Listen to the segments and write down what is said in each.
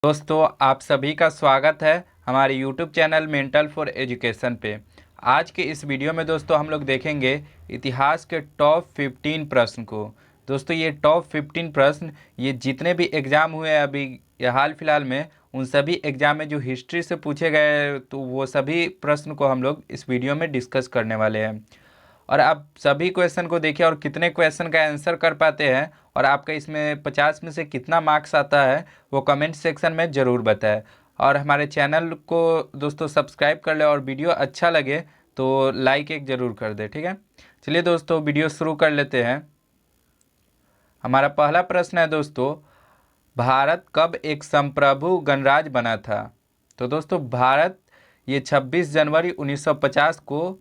दोस्तों, आप सभी का स्वागत है हमारे YouTube channel mental for education पे। आज के इस वीडियो में दोस्तों हम लोग देखेंगे इतिहास के टॉप 15 प्रश्न को। दोस्तों, ये टॉप 15 प्रश्न ये जितने भी एग्ज़ाम हुए हैं अभी हाल फिलहाल में, उन सभी एग्ज़ाम में जो हिस्ट्री से पूछे गए तो वो सभी प्रश्न को हम लोग इस वीडियो में डिस्कस करने वाले हैं। और आप सभी क्वेश्चन को देखिए और कितने क्वेश्चन का आंसर कर पाते हैं और आपका इसमें 50 में से कितना मार्क्स आता है वो कमेंट सेक्शन में ज़रूर बताएं। और हमारे चैनल को दोस्तों सब्सक्राइब कर ले और वीडियो अच्छा लगे तो लाइक एक ज़रूर कर दे। ठीक है, चलिए दोस्तों वीडियो शुरू कर लेते हैं। हमारा पहला प्रश्न है दोस्तों, भारत कब एक संप्रभु गणराज्य बना था? तो दोस्तों भारत ये 26 जनवरी 1950 को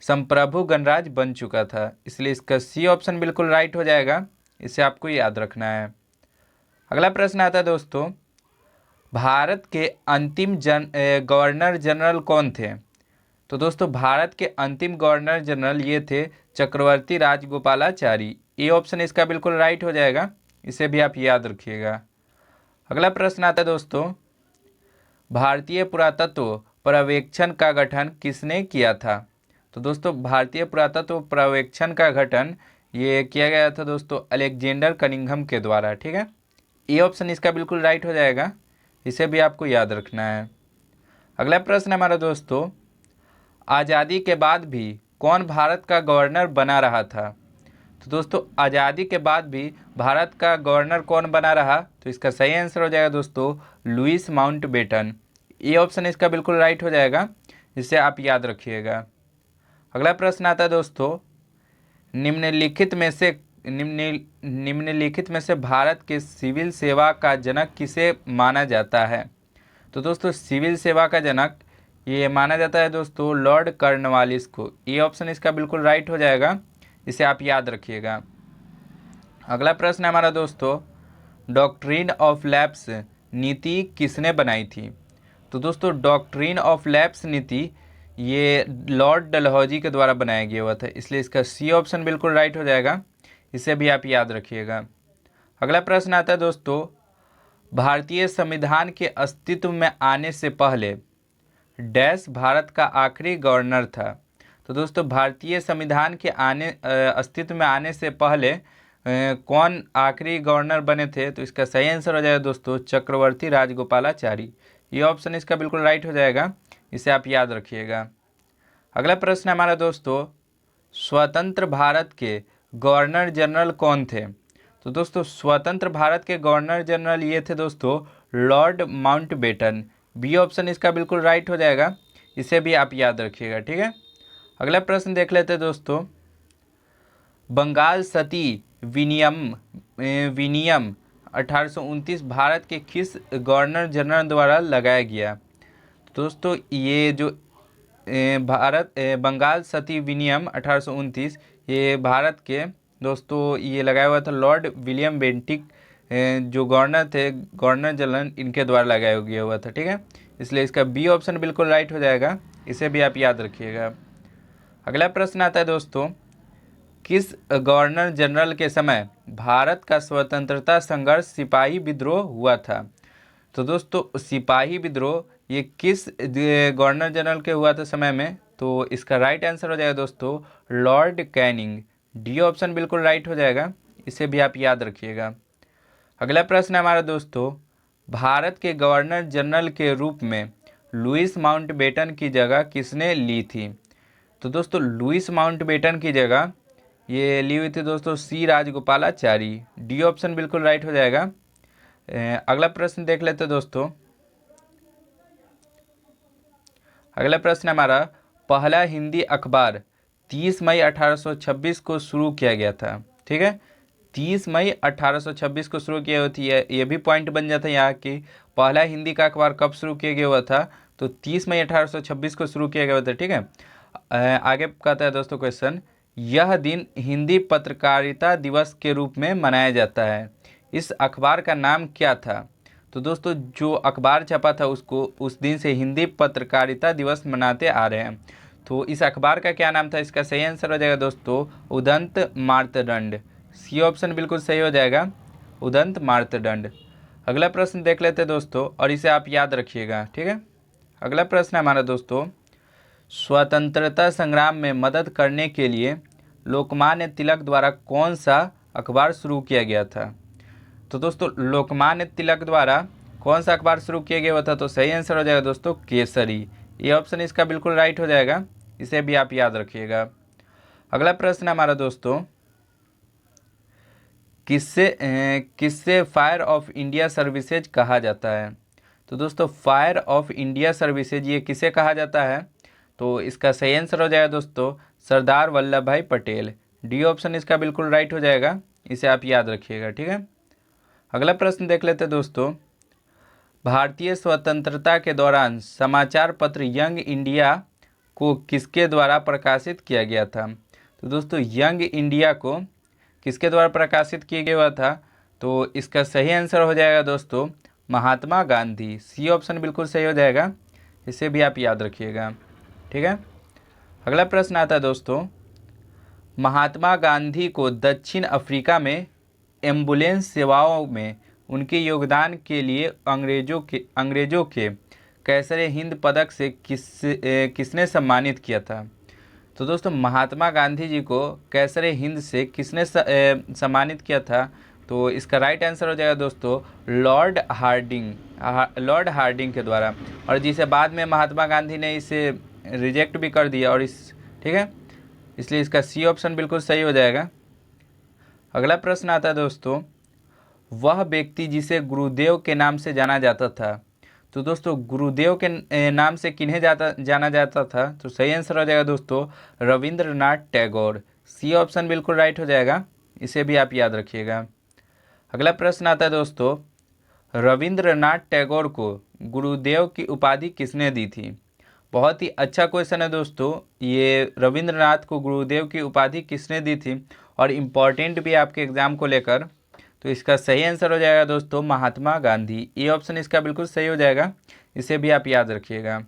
संप्रभु गणराज्य बन चुका था, इसलिए इसका सी ऑप्शन बिल्कुल राइट हो जाएगा। इसे आपको याद रखना है। अगला प्रश्न आता है दोस्तों, भारत के अंतिम गवर्नर जनरल कौन थे? तो दोस्तों भारत के अंतिम गवर्नर जनरल ये थे चक्रवर्ती राजगोपालाचारी। ये ऑप्शन इसका बिल्कुल राइट हो जाएगा, इसे भी आप याद रखिएगा। अगला प्रश्न आता है दोस्तों, भारतीय पुरातत्व पर्यवेक्षण का गठन किसने किया था? तो दोस्तों भारतीय पुरातत्व पर्यवेक्षण का गठन ये किया गया था दोस्तों अलेक्जेंडर कनिंघम के द्वारा। ठीक है, ये ऑप्शन इसका बिल्कुल राइट हो जाएगा, इसे भी आपको याद रखना है। अगला प्रश्न हमारा दोस्तों, आज़ादी के बाद भी कौन भारत का गवर्नर बना रहा था? तो दोस्तों आज़ादी के बाद भी भारत का गवर्नर कौन बना रहा? तो इसका सही आंसर हो जाएगा दोस्तों लुईस माउंटबेटन। ये ऑप्शन इसका बिल्कुल राइट हो जाएगा, इसे आप याद रखिएगा। अगला प्रश्न आता है दोस्तों, निम्नलिखित में से भारत के सिविल सेवा का जनक किसे माना जाता है? तो दोस्तों सिविल सेवा का जनक ये माना जाता है दोस्तों लॉर्ड कॉर्नवालिस को। ये ऑप्शन इसका बिल्कुल राइट हो जाएगा, इसे आप याद रखिएगा। अगला प्रश्न है हमारा दोस्तों, डॉक्ट्रिन ऑफ लैप्स नीति किसने बनाई थी? तो दोस्तों डॉक्ट्रिन ऑफ लैप्स नीति ये लॉर्ड डलहौजी के द्वारा बनाया गया हुआ था, इसलिए इसका सी ऑप्शन बिल्कुल राइट हो जाएगा, इसे भी आप याद रखिएगा। अगला प्रश्न आता है दोस्तों, भारतीय संविधान के अस्तित्व में आने से पहले डैश भारत का आखिरी गवर्नर था? तो दोस्तों भारतीय संविधान के अस्तित्व में आने से पहले कौन आखिरी गवर्नर बने थे? तो इसका सही आंसर हो जाएगा दोस्तों चक्रवर्ती राजगोपालाचारी। ये ऑप्शन इसका बिल्कुल राइट हो जाएगा, इसे आप याद रखिएगा। अगला प्रश्न हमारा दोस्तों, स्वतंत्र भारत के गवर्नर जनरल कौन थे? तो दोस्तों स्वतंत्र भारत के गवर्नर जनरल ये थे दोस्तों लॉर्ड माउंटबेटन। बी ऑप्शन इसका बिल्कुल राइट हो जाएगा, इसे भी आप याद रखिएगा। ठीक है, अगला प्रश्न देख लेते हैं दोस्तों, बंगाल सती विनियम 1829 भारत के किस गवर्नर जनरल द्वारा लगाया गया? दोस्तों ये जो बंगाल सती विनियम 1829 ये भारत के दोस्तों ये लगाया हुआ था लॉर्ड विलियम बेंटिक जो गवर्नर थे, गवर्नर जनरल, इनके द्वारा लगाया गया हुआ था। ठीक है, इसलिए इसका बी ऑप्शन बिल्कुल राइट हो जाएगा, इसे भी आप याद रखिएगा। अगला प्रश्न आता है दोस्तों, किस गवर्नर जनरल के समय भारत का स्वतंत्रता संघर्ष सिपाही विद्रोह हुआ था? तो दोस्तों सिपाही विद्रोह ये किस गवर्नर जनरल के हुआ था समय में? तो इसका राइट आंसर हो जाएगा दोस्तों लॉर्ड कैनिंग। डी ऑप्शन बिल्कुल राइट हो जाएगा, इसे भी आप याद रखिएगा। अगला प्रश्न है हमारा दोस्तों, भारत के गवर्नर जनरल के रूप में लुईस माउंटबेटन की जगह किसने ली थी? तो दोस्तों लुईस माउंटबेटन की जगह ये ली हुई थी दोस्तों सी राजगोपालाचारी। डी ऑप्शन बिल्कुल राइट हो जाएगा। अगला प्रश्न देख लेते हैं दोस्तों। अगला प्रश्न हमारा, पहला हिंदी अखबार 30 मई 1826 को शुरू किया गया था। ठीक है, 30 मई 1826 को शुरू किया होती है, ये भी पॉइंट बन जाता है यहाँ कि पहला हिंदी का अखबार कब शुरू किया गया हुआ था? तो 30 मई 1826 को शुरू किया गया हुआ था। ठीक है, आगे कहता है दोस्तों क्वेश्चन, यह दिन हिंदी पत्रकारिता दिवस के रूप में मनाया जाता है, इस अखबार का नाम क्या था? तो दोस्तों जो अखबार छपा था उसको उस दिन से हिंदी पत्रकारिता दिवस मनाते आ रहे हैं, तो इस अखबार का क्या नाम था? इसका सही आंसर हो जाएगा दोस्तों उदंत मार्तंड। सी ऑप्शन बिल्कुल सही हो जाएगा, उदंत मार्तंड। अगला प्रश्न देख लेते हैं दोस्तों, और इसे आप याद रखिएगा, ठीक है। अगला प्रश्न है हमारा दोस्तों, स्वतंत्रता संग्राम में मदद करने के लिए लोकमान्य तिलक द्वारा कौन सा अखबार शुरू किया गया था। तो दोस्तों लोकमान्य तिलक द्वारा कौन सा अखबार शुरू किया गया था, तो सही आंसर हो जाएगा दोस्तों केसरी। ये ऑप्शन इसका बिल्कुल राइट हो जाएगा, इसे भी आप याद रखिएगा। अगला प्रश्न है हमारा दोस्तों, किससे फायर ऑफ इंडिया सर्विसेज कहा जाता है। तो दोस्तों फायर ऑफ इंडिया सर्विसेज ये किसे कहा जाता है, तो इसका सही आंसर हो जाएगा दोस्तों सरदार वल्लभ भाई पटेल। डी ऑप्शन इसका बिल्कुल राइट हो जाएगा, इसे आप याद रखिएगा, ठीक है। अगला प्रश्न देख लेते हैं दोस्तों, भारतीय स्वतंत्रता के दौरान समाचार पत्र यंग इंडिया को किसके द्वारा प्रकाशित किया गया था। तो दोस्तों यंग इंडिया को किसके द्वारा प्रकाशित किया गया था, तो इसका सही आंसर हो जाएगा दोस्तों महात्मा गांधी। सी ऑप्शन बिल्कुल सही हो जाएगा, इसे भी आप याद रखिएगा, ठीक है। अगला प्रश्न आता है दोस्तों, महात्मा गांधी को दक्षिण अफ्रीका में एम्बुलेंस सेवाओं में उनके योगदान के लिए अंग्रेजों के कैसरे हिंद पदक से किसने सम्मानित किया था। तो दोस्तों महात्मा गांधी जी को कैसरे हिंद से किसने सम्मानित किया था, तो इसका राइट आंसर हो जाएगा दोस्तों लॉर्ड हार्डिंग के द्वारा, और जिसे बाद में महात्मा गांधी ने इसे रिजेक्ट भी कर दिया, और ठीक है, इसलिए इसका सी ऑप्शन बिल्कुल सही हो जाएगा। अगला प्रश्न आता है दोस्तों, वह व्यक्ति जिसे गुरुदेव के नाम से जाना जाता था। तो दोस्तों गुरुदेव के नाम से किन्हें जाना जाता था, तो सही आंसर हो जाएगा दोस्तों रविंद्रनाथ टैगोर। सी ऑप्शन बिल्कुल राइट हो जाएगा, इसे भी आप याद रखिएगा। अगला प्रश्न आता है दोस्तों, रविंद्रनाथ टैगोर को गुरुदेव की उपाधि किसने दी थी। बहुत ही अच्छा क्वेश्चन है दोस्तों, ये रविंद्रनाथ को गुरुदेव की उपाधि किसने दी थी, और इम्पॉर्टेंट भी आपके एग्जाम को लेकर। तो इसका सही आंसर हो जाएगा दोस्तों महात्मा गांधी। ये ऑप्शन इसका बिल्कुल सही हो जाएगा, इसे भी आप याद रखिएगा।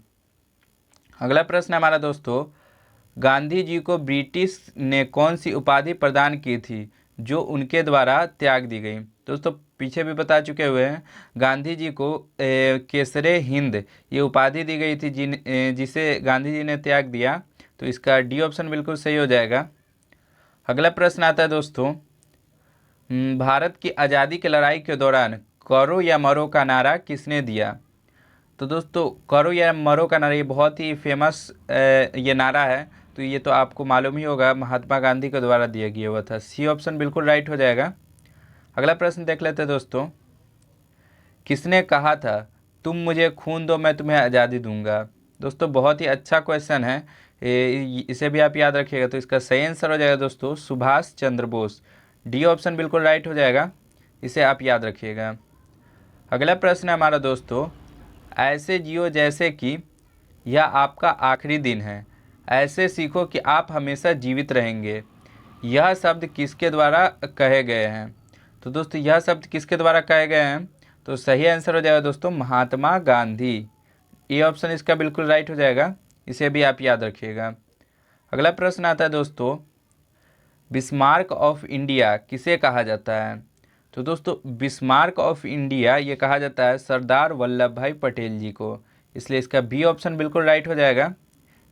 अगला प्रश्न हमारा दोस्तों, गांधी जी को ब्रिटिश ने कौन सी उपाधि प्रदान की थी जो उनके द्वारा त्याग दी गई। दोस्तों पीछे भी बता चुके हुए हैं, गांधी जी को केसरे हिंद ये उपाधि दी गई थी जिसे गांधी जी ने त्याग दिया। तो इसका डी ऑप्शन बिल्कुल सही हो जाएगा। अगला प्रश्न आता है दोस्तों, भारत की आज़ादी की लड़ाई के दौरान करो या मरो का नारा किसने दिया। तो दोस्तों करो या मरो का नारा ये बहुत ही फेमस ये नारा है, तो ये तो आपको मालूम ही होगा, महात्मा गांधी के द्वारा दिया गया हुआ था। सी ऑप्शन बिल्कुल राइट हो जाएगा। अगला प्रश्न देख लेते हैं दोस्तों, किसने कहा था तुम मुझे खून दो मैं तुम्हें आज़ादी दूंगा। दोस्तों बहुत ही अच्छा क्वेश्चन है, इसे भी आप याद रखिएगा। तो इसका सही आंसर हो जाएगा दोस्तों सुभाष चंद्र बोस। डी ऑप्शन बिल्कुल राइट हो जाएगा, इसे आप याद रखिएगा। अगला प्रश्न है हमारा दोस्तों, ऐसे जियो जैसे कि यह आपका आखिरी दिन है, ऐसे सीखो कि आप हमेशा जीवित रहेंगे, यह शब्द किसके द्वारा कहे गए हैं। तो दोस्तों यह शब्द किसके द्वारा कहे गए हैं, तो सही आंसर हो जाएगा दोस्तों महात्मा गांधी। ये ऑप्शन इसका बिल्कुल राइट हो जाएगा, इसे भी आप याद रखिएगा। अगला प्रश्न आता है दोस्तों, बिस्मार्क ऑफ इंडिया किसे कहा जाता है। तो दोस्तों बिस्मार्क ऑफ इंडिया ये कहा जाता है सरदार वल्लभ भाई पटेल जी को, इसलिए इसका बी ऑप्शन बिल्कुल राइट हो जाएगा,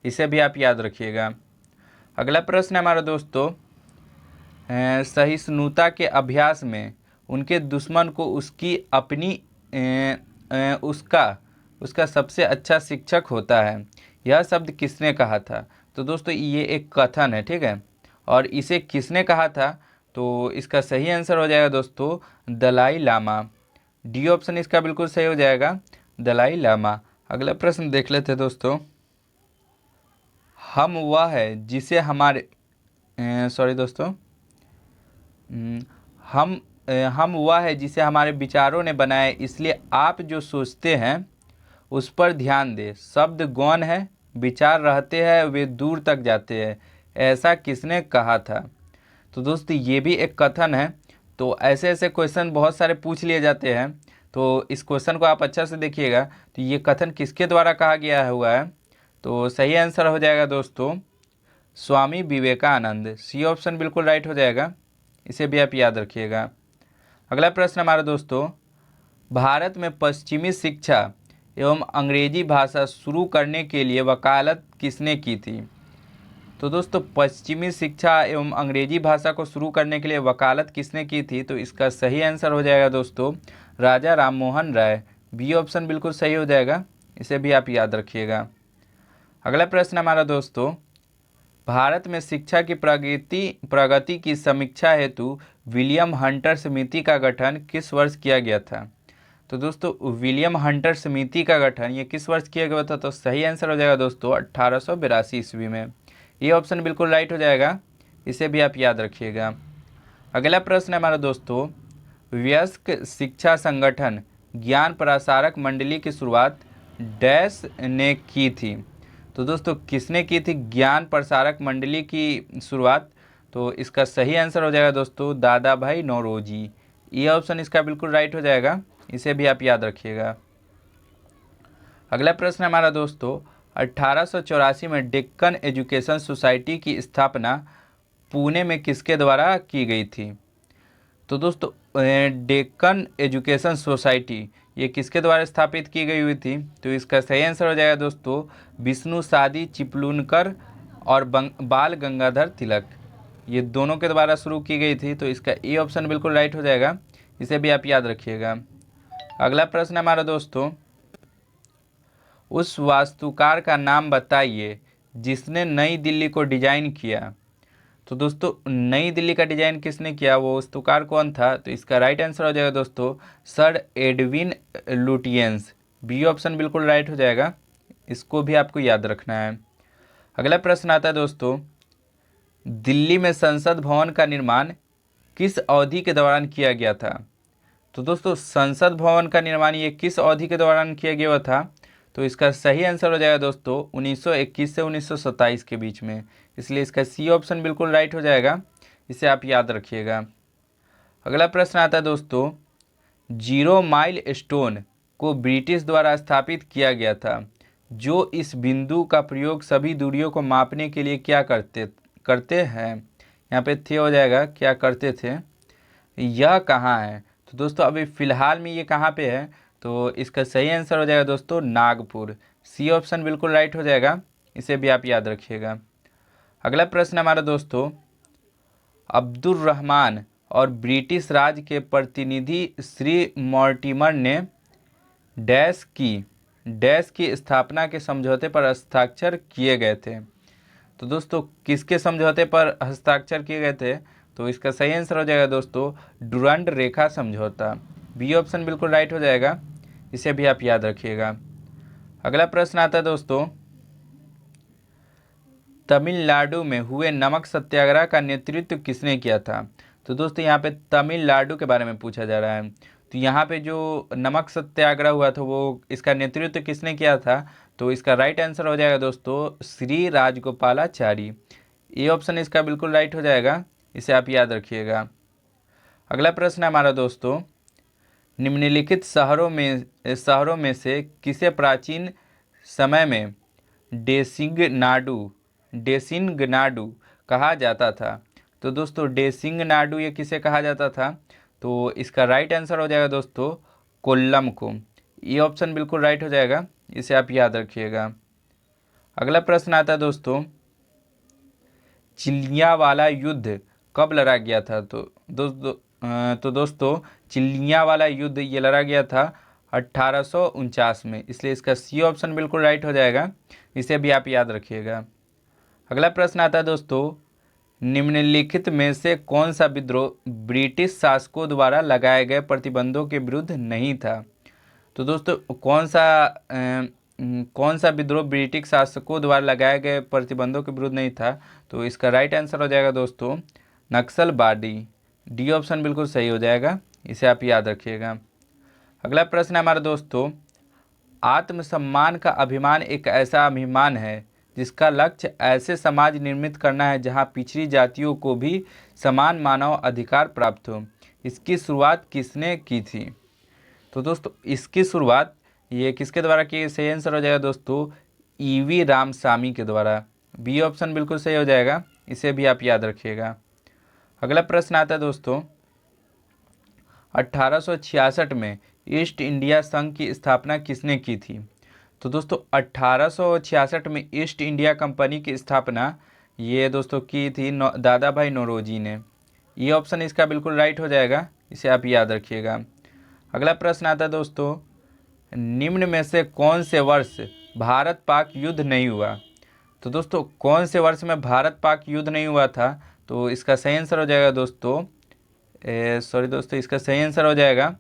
इसे भी आप याद रखिएगा। अगला प्रश्न है हमारा दोस्तों, सहिष्णुता के अभ्यास में उनके दुश्मन को उसकी अपनी उसका सबसे अच्छा शिक्षक होता है, यह शब्द किसने कहा था। तो दोस्तों ये एक कथन है, ठीक है, और इसे किसने कहा था, तो इसका सही आंसर हो जाएगा दोस्तों दलाई लामा। डी ऑप्शन इसका बिल्कुल सही हो जाएगा दलाई लामा। अगला प्रश्न देख लेते हैं दोस्तों, हम वह है जिसे हमारे सॉरी दोस्तों हम वह है जिसे हमारे विचारों ने बनाया, इसलिए आप जो सोचते हैं उस पर ध्यान दें। शब्द गौण है, विचार रहते हैं, वे दूर तक जाते हैं, ऐसा किसने कहा था। तो दोस्तों ये भी एक कथन है। तो ऐसे ऐसे क्वेश्चन बहुत सारे पूछ लिए जाते हैं, तो इस क्वेश्चन को आप अच्छा से देखिएगा। तो ये कथन किसके द्वारा कहा गया हुआ है, तो सही आंसर हो जाएगा दोस्तों स्वामी विवेकानंद। सी ऑप्शन बिल्कुल राइट हो जाएगा, इसे भी आप याद रखिएगा। अगला प्रश्न हमारा दोस्तों, भारत में पश्चिमी शिक्षा एवं अंग्रेजी भाषा शुरू करने के लिए वकालत किसने की थी? तो दोस्तों पश्चिमी शिक्षा एवं अंग्रेजी भाषा को शुरू करने के लिए वकालत किसने की थी? तो इसका सही आंसर हो जाएगा दोस्तों राजा राममोहन राय। बी ऑप्शन बिल्कुल सही हो जाएगा, इसे भी आप याद रखिएगा। अगला प्रश्न हमारा दोस्तों, भारत में शिक्षा की प्रगति की समीक्षा हेतु विलियम हंटर समिति का गठन किस वर्ष किया गया था? तो दोस्तों विलियम हंटर समिति का गठन ये किस वर्ष किया गया था? तो सही आंसर हो जाएगा दोस्तों 1882 ईस्वी में। ये ऑप्शन बिल्कुल राइट हो जाएगा, इसे भी आप याद रखिएगा। अगला प्रश्न है हमारा दोस्तों, वयस्क शिक्षा संगठन ज्ञान प्रसारक मंडली की शुरुआत डैश ने की थी? तो दोस्तों किसने की थी ज्ञान प्रसारक मंडली की शुरुआत? तो इसका सही आंसर हो जाएगा दोस्तों दादा भाई नौरोजी। ये ऑप्शन इसका बिल्कुल राइट हो जाएगा, इसे भी आप याद रखिएगा। अगला प्रश्न हमारा दोस्तों, 1884 में डेक्कन एजुकेशन सोसाइटी की स्थापना पुणे में किसके द्वारा की गई थी? तो दोस्तों डेक्कन एजुकेशन सोसाइटी ये किसके द्वारा स्थापित की गई हुई थी? तो इसका सही आंसर हो जाएगा दोस्तों विष्णु सादी चिपलूनकर और बाल गंगाधर तिलक, ये दोनों के द्वारा शुरू की गई थी। तो इसका ए ऑप्शन बिल्कुल राइट हो जाएगा, इसे भी आप याद रखिएगा। अगला प्रश्न हमारा दोस्तों, उस वास्तुकार का नाम बताइए जिसने नई दिल्ली को डिजाइन किया? तो दोस्तों नई दिल्ली का डिजाइन किसने किया, वो वास्तुकार कौन था? तो इसका राइट आंसर हो जाएगा दोस्तों sir Edwin Lutyens. B option बिल्कुल राइट हो जाएगा, इसको भी आपको याद रखना है। अगला प्रश्न आता है दोस्तों, दिल्ली में संसद भवन का निर्माण किस अवधि के दौरान किया गया था? तो दोस्तों संसद भवन का निर्माण ये किस अवधि के दौरान किया गया था? तो इसका सही आंसर हो जाएगा दोस्तों 1921 से 1927 के बीच में, इसलिए इसका सी ऑप्शन बिल्कुल राइट हो जाएगा, इसे आप याद रखिएगा। अगला प्रश्न आता है दोस्तों, 0 माइल स्टोन को ब्रिटिश द्वारा स्थापित किया गया था, जो इस बिंदु का प्रयोग सभी दूरियों को मापने के लिए क्या करते हैं? यहाँ पे थे हो जाएगा, क्या करते थे, यह कहाँ है? तो दोस्तों अभी फ़िलहाल में ये कहाँ पे है? तो इसका सही आंसर हो जाएगा दोस्तों नागपुर। सी ऑप्शन बिल्कुल राइट हो जाएगा, इसे भी आप याद रखिएगा। अगला प्रश्न हमारा दोस्तों, अब्दुल रहमान और ब्रिटिश राज के प्रतिनिधि श्री मॉर्टिमर ने डैश की स्थापना के समझौते पर हस्ताक्षर किए गए थे? तो दोस्तों किसके समझौते पर हस्ताक्षर किए गए थे? तो इसका सही आंसर हो जाएगा दोस्तों डुरंड रेखा समझौता। बी ऑप्शन बिल्कुल राइट हो जाएगा, इसे भी आप याद रखिएगा। अगला प्रश्न आता है दोस्तों, तमिलनाडु में हुए नमक सत्याग्रह का नेतृत्व किसने किया था? तो दोस्तों यहाँ पे तमिलनाडु के बारे में पूछा जा रहा है। तो यहाँ पे जो नमक सत्याग्रह हुआ था वो इसका नेतृत्व किसने किया था? तो इसका राइट आंसर हो जाएगा दोस्तों श्री राजगोपालाचारी। ये ऑप्शन इसका बिल्कुल राइट हो जाएगा, इसे आप याद रखिएगा। अगला प्रश्न है हमारा दोस्तों, निम्नलिखित शहरों में से किसे प्राचीन समय में डेसिंगनाडु कहा जाता था? तो दोस्तों डेसिंगनाडु ये किसे कहा जाता था? तो इसका राइट आंसर हो जाएगा दोस्तों कोल्लम को। ये ऑप्शन बिल्कुल राइट हो जाएगा, इसे आप याद रखिएगा। अगला प्रश्न आता है दोस्तों, चिलियावाला युद्ध कब लड़ा गया था? तो दोस्तों चिलियावाला युद्ध ये लड़ा गया था 1849 में, इसलिए इसका सी ऑप्शन बिल्कुल राइट हो जाएगा, इसे भी आप याद रखिएगा। अगला प्रश्न आता है दोस्तों, निम्नलिखित में से कौन सा विद्रोह ब्रिटिश शासकों द्वारा लगाए गए प्रतिबंधों के विरुद्ध नहीं था? तो दोस्तों कौन सा विद्रोह ब्रिटिश शासकों द्वारा लगाए गए प्रतिबंधों के विरुद्ध नहीं था? तो इसका राइट आंसर हो जाएगा दोस्तों नक्सलवादी। डी ऑप्शन बिल्कुल सही हो जाएगा, इसे आप याद रखिएगा। अगला प्रश्न है हमारा दोस्तों, आत्मसम्मान का अभिमान एक ऐसा अभिमान है जिसका लक्ष्य ऐसे समाज निर्मित करना है जहां पिछड़ी जातियों को भी समान मानव अधिकार प्राप्त हो। इसकी शुरुआत किसने की थी? तो दोस्तों इसकी शुरुआत ये किसके द्वारा की? सही आंसर हो जाएगा दोस्तों ईवी रामसामी के द्वारा। बी ऑप्शन बिल्कुल सही हो जाएगा, इसे भी आप याद रखिएगा। अगला प्रश्न आता है दोस्तों, 1866 में ईस्ट इंडिया संघ की स्थापना किसने की थी? तो दोस्तों 1866 में ईस्ट इंडिया कंपनी की स्थापना ये दोस्तों की थी दादा भाई नौरोजी ने। ये ऑप्शन इसका बिल्कुल राइट हो जाएगा, इसे आप याद रखिएगा। अगला प्रश्न आता है दोस्तों, निम्न में से कौन से वर्ष भारत पाक युद्ध नहीं हुआ? तो दोस्तों कौन से वर्ष में भारत पाक युद्ध नहीं हुआ था? तो इसका सही आंसर हो जाएगा दोस्तों, इसका सही आंसर हो जाएगा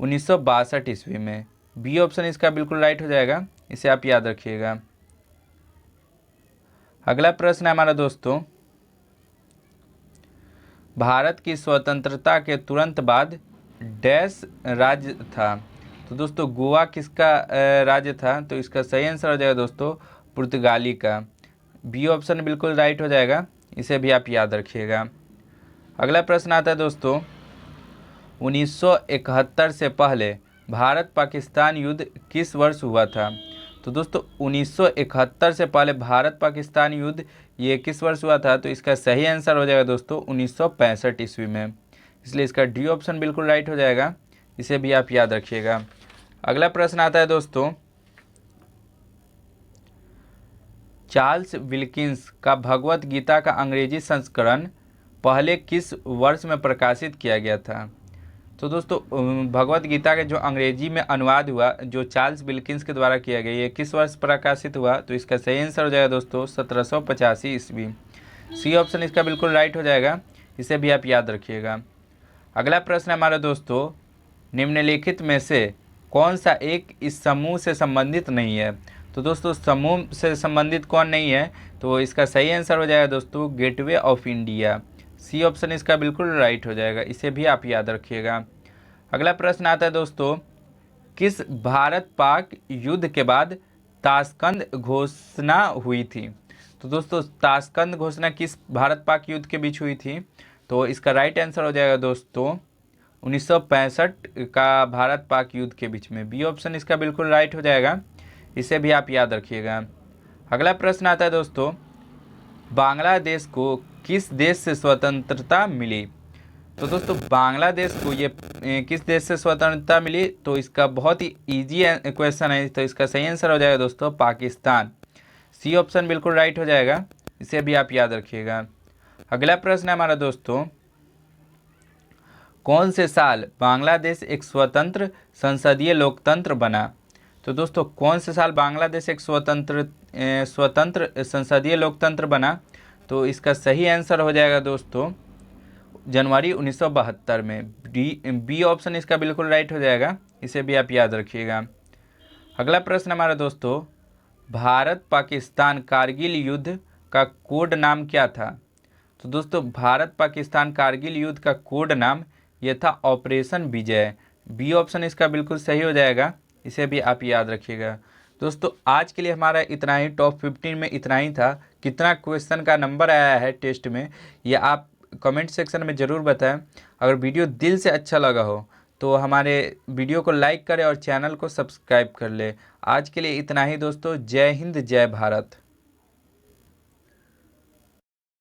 1962 ईस्वी में। बी ऑप्शन इसका बिल्कुल राइट हो जाएगा, इसे आप याद रखिएगा। अगला प्रश्न है हमारा दोस्तों, भारत की स्वतंत्रता के तुरंत बाद डैश राज्य था? तो दोस्तों गोवा किसका राज्य था? तो इसका सही आंसर हो जाएगा दोस्तों पुर्तगाली का। बी ऑप्शन बिल्कुल राइट हो जाएगा, इसे भी आप याद रखिएगा। अगला प्रश्न आता है दोस्तों, 1971 से पहले भारत पाकिस्तान युद्ध किस वर्ष हुआ था? तो दोस्तों 1971 से पहले भारत पाकिस्तान युद्ध ये किस वर्ष हुआ था? तो इसका सही आंसर हो जाएगा दोस्तों 1965 ईस्वी में, इसलिए इसका डी ऑप्शन बिल्कुल राइट हो जाएगा, इसे भी आप याद रखिएगा। अगला प्रश्न आता है दोस्तों, चार्ल्स विल्किंस का भगवत गीता का अंग्रेजी संस्करण पहले किस वर्ष में प्रकाशित किया गया था? तो दोस्तों भगवत गीता के जो अंग्रेजी में अनुवाद हुआ, जो चार्ल्स विल्किंस के द्वारा किया गया, ये किस वर्ष प्रकाशित हुआ? तो इसका सही आंसर हो जाएगा दोस्तों 1785 ईस्वी। सी ऑप्शन इसका बिल्कुल राइट हो जाएगा, इसे भी आप याद रखिएगा। अगला प्रश्न हमारा दोस्तों, निम्नलिखित में से कौन सा एक इस समूह से संबंधित नहीं है? तो दोस्तों समूह से संबंधित कौन नहीं है? तो इसका सही आंसर हो जाएगा दोस्तों gateway of India. C option इसका बिल्कुल राइट हो जाएगा, इसे भी आप याद रखिएगा। अगला प्रश्न आता है दोस्तों, किस भारत पाक युद्ध के बाद ताशकंद घोषणा हुई थी? तो दोस्तों ताशकंद घोषणा किस भारत पाक युद्ध के बीच हुई थी? तो इसका राइट आंसर हो जाएगा दोस्तों 1965 का भारत पाक युद्ध के बीच में। बी ऑप्शन इसका बिल्कुल राइट हो जाएगा, इसे भी आप याद रखिएगा। अगला प्रश्न आता है दोस्तों, बांग्लादेश को किस देश से स्वतंत्रता मिली? तो दोस्तों बांग्लादेश को ये किस देश से स्वतंत्रता मिली? तो इसका बहुत ही इजी क्वेश्चन है, तो इसका सही आंसर हो जाएगा दोस्तों पाकिस्तान। सी ऑप्शन बिल्कुल राइट हो जाएगा, इसे भी आप याद रखिएगा। अगला प्रश्न है हमारा दोस्तों, कौन से साल बांग्लादेश एक स्वतंत्र संसदीय लोकतंत्र बना? तो दोस्तों कौन से साल बांग्लादेश एक स्वतंत्र संसदीय लोकतंत्र बना? तो इसका सही आंसर हो जाएगा दोस्तों जनवरी 1972 में। बी ऑप्शन इसका बिल्कुल राइट हो जाएगा, इसे भी आप याद रखिएगा। अगला प्रश्न हमारा दोस्तों, भारत पाकिस्तान कारगिल युद्ध का कोड नाम क्या था? तो दोस्तों भारत पाकिस्तान कारगिल युद्ध का कोड नाम यह था ऑपरेशन विजय। बी ऑप्शन इसका बिल्कुल सही हो जाएगा, इसे भी आप याद रखिएगा। दोस्तों आज के लिए हमारा इतना ही, टॉप 15 में इतना ही था। कितना क्वेश्चन का नंबर आया है टेस्ट में, ये आप कमेंट सेक्शन में ज़रूर बताएं। अगर वीडियो दिल से अच्छा लगा हो तो हमारे वीडियो को लाइक करें और चैनल को सब्सक्राइब कर लें। आज के लिए इतना ही दोस्तों, जय हिंद जय भारत।